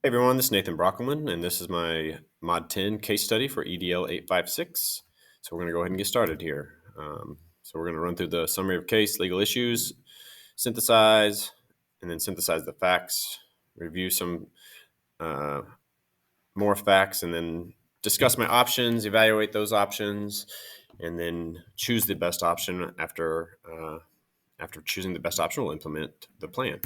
Hey everyone, this is Nathan Broeckelman, and this is my Mod 10 case study for EDL 856. So we're going to go ahead and get started here. So we're going to run through the summary of case, legal issues, synthesize, and then synthesize the facts, review some uh, more facts, and then discuss my options, evaluate those options, and then choose the best option. After choosing the best option, we'll implement the plan.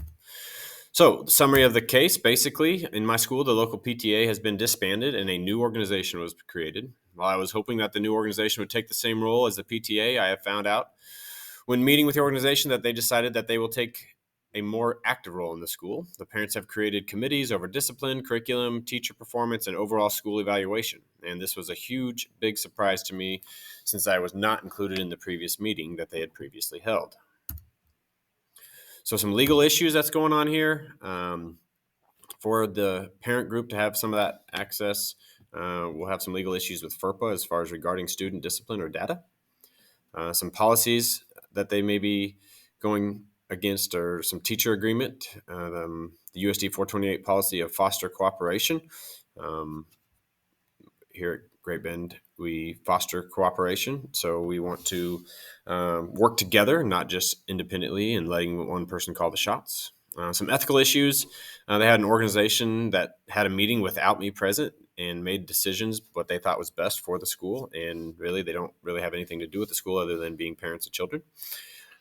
So, the summary of the case basically, in my school, the local PTA has been disbanded and a new organization was created. While I was hoping that the new organization would take the same role as the PTA, I have found out when meeting with the organization that they decided that they will take a more active role in the school. The parents have created committees over discipline, curriculum, teacher performance, and overall school evaluation. And this was a huge, big surprise to me since I was not included in the previous meeting that they had previously held. So, some legal issues that's going on here. For the parent group to have some of that access, we'll have some legal issues with FERPA as far as regarding student discipline or data. Some policies that they may be going against are some teacher agreement, the USD 428 policy of foster cooperation. Here at Great Bend, we foster cooperation. So we want to work together, not just independently and letting one person call the shots. Some ethical issues. They had an organization that had a meeting without me present and made decisions what they thought was best for the school. And really, they don't really have anything to do with the school other than being parents of children.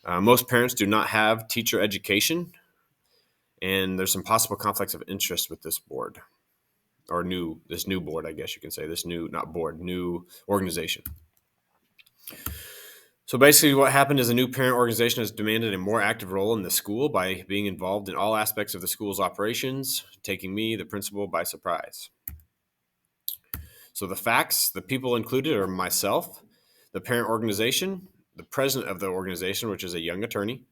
Most parents do not have teacher education, and there's some possible conflicts of interest with this board, or this new board, I guess you can say, this new, not board, new organization. So basically what happened is a new parent organization has demanded a more active role in the school by being involved in all aspects of the school's operations, taking me, the principal, by surprise. So the facts, the people included are myself, the parent organization, the president of the organization, which is a young attorney,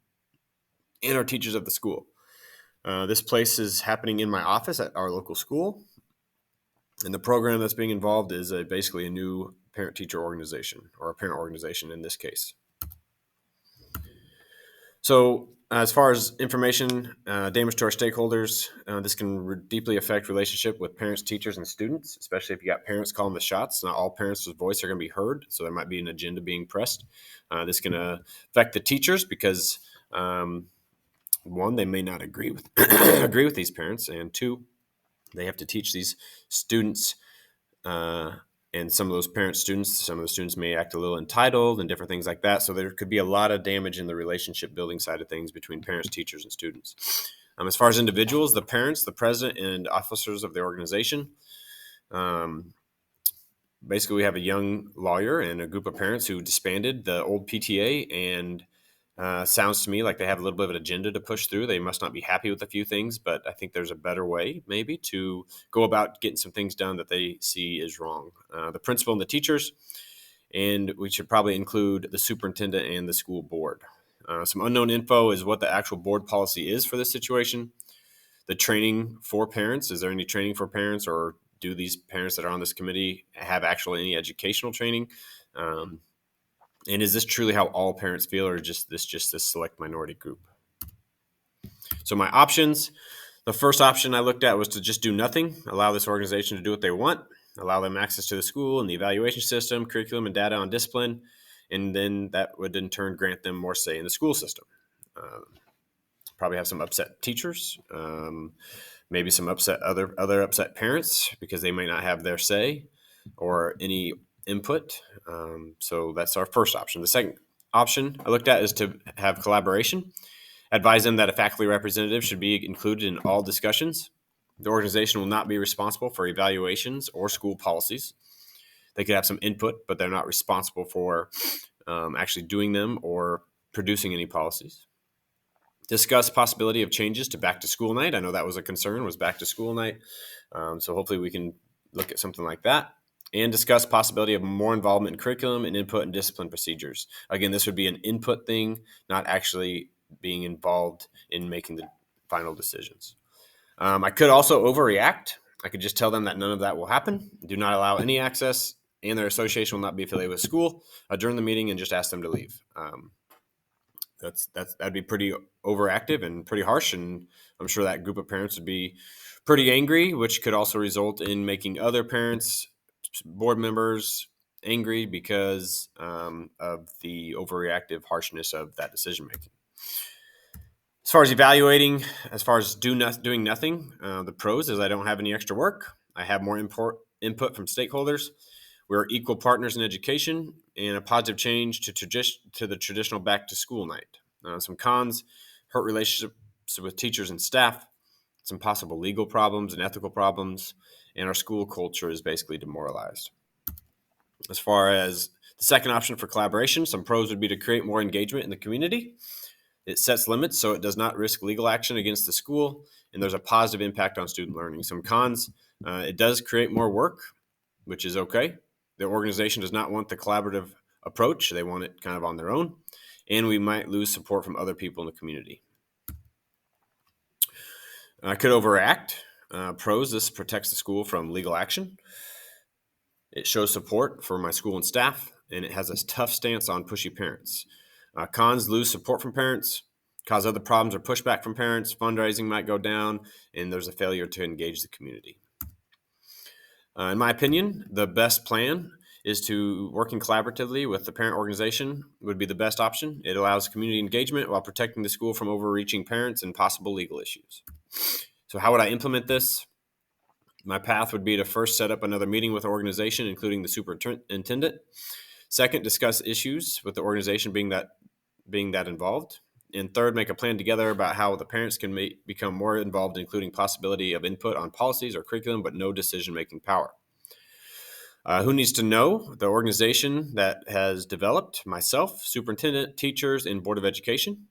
and our teachers of the school. This place is happening in my office at our local school. And the program that's being involved is basically a new parent-teacher organization, or a parent organization in this case. So as far as information, damage to our stakeholders, this can deeply affect relationship with parents, teachers, and students, especially if you got parents calling the shots. Not all parents' voice are going to be heard, so there might be an agenda being pressed. This can affect the teachers because, one, they may not agree with agree with these parents, and two, they have to teach these students, and some of the students may act a little entitled and different things like that. So there could be a lot of damage in the relationship building side of things between parents, teachers, and students. As far as individuals, the parents, the president, and officers of the organization. Basically, we have a young lawyer and a group of parents who disbanded the old PTA, and sounds to me like they have a little bit of an agenda to push through. They must not be happy with a few things, but I think there's a better way maybe to go about getting some things done that they see is wrong. The principal and the teachers, and we should probably include the superintendent and the school board. Some unknown info is what the actual board policy is for this situation. The training for parents, is there any training for parents, or do these parents that are on this committee have actually any educational training? And is this truly how all parents feel, or just this select minority group? So my options, the first option I looked at was to just do nothing, allow this organization to do what they want, allow them access to the school and the evaluation system, curriculum, and data on discipline, and then that would in turn grant them more say in the school system. Probably have some upset teachers, maybe some other upset parents because they may not have their say or any input. So that's our first option. The second option I looked at is to have collaboration. Advise them that a faculty representative should be included in all discussions. The organization will not be responsible for evaluations or school policies. They could have some input, but they're not responsible for actually doing them or producing any policies. Discuss possibility of changes to back to school night. I know that was a concern, was back to school night. So hopefully we can look at something like that. And discuss possibility of more involvement in curriculum and input and discipline procedures. Again, this would be an input thing, not actually being involved in making the final decisions. I could also overreact. I could just tell them that none of that will happen. Do not allow any access, and their association will not be affiliated with school. Adjourn the meeting and just ask them to leave. That'd be pretty overactive and pretty harsh, and I'm sure that group of parents would be pretty angry, which could also result in making other parents, board members, angry because of the overreactive harshness of that decision making. As far as evaluating, as far as doing nothing, the pros is I don't have any extra work. I have more input from stakeholders. We're equal partners in education and a positive change to the traditional back to school night. Some cons: hurt relationships with teachers and staff, some possible legal problems and ethical problems, and our school culture is basically demoralized. As far as the second option for collaboration, some pros would be to create more engagement in the community. It sets limits so it does not risk legal action against the school, and there's a positive impact on student learning. Some cons: it does create more work, which is okay. The organization does not want the collaborative approach. They want it kind of on their own, and we might lose support from other people in the community. Could overact. Pros: this protects the school from legal action. It shows support for my school and staff, and it has a tough stance on pushy parents. Cons: lose support from parents, cause other problems or pushback from parents, fundraising might go down, and there's a failure to engage the community. In my opinion, the best plan is to working collaboratively with the parent organization would be the best option. It allows community engagement while protecting the school from overreaching parents and possible legal issues. So how would I implement this? My path would be to first set up another meeting with the organization, including the superintendent. Second, discuss issues with the organization being that involved. And third, make a plan together about how the parents can become more involved, including possibility of input on policies or curriculum, but no decision-making power. Who needs to know? The organization that has developed: myself, superintendent, teachers, and Board of Education.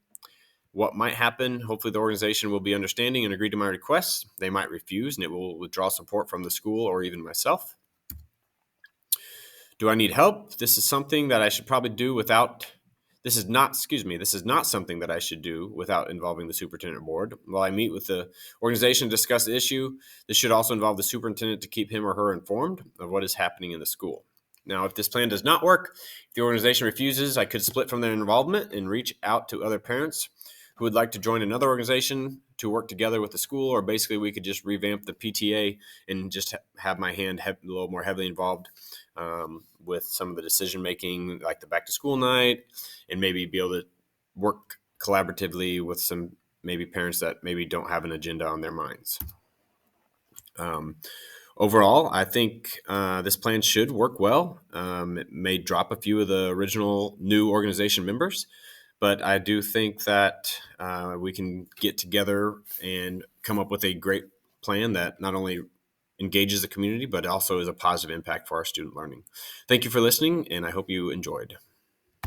What might happen: hopefully the organization will be understanding and agree to my requests. They might refuse, and it will withdraw support from the school or even myself. Do I need help? This is something that I should probably do without. This is not something that I should do without involving the superintendent board. While I meet with the organization to discuss the issue, this should also involve the superintendent to keep him or her informed of what is happening in the school. Now, if this plan does not work, if the organization refuses, I could split from their involvement and reach out to other parents who would like to join another organization to work together with the school, or basically we could just revamp the PTA and just have my hand a little more heavily involved with some of the decision making, like the back to school night, and maybe be able to work collaboratively with some maybe parents that maybe don't have an agenda on their minds. Overall, I think this plan should work well. It may drop a few of the original new organization members, but I do think that we can get together and come up with a great plan that not only engages the community, but also is a positive impact for our student learning. Thank you for listening, and I hope you enjoyed.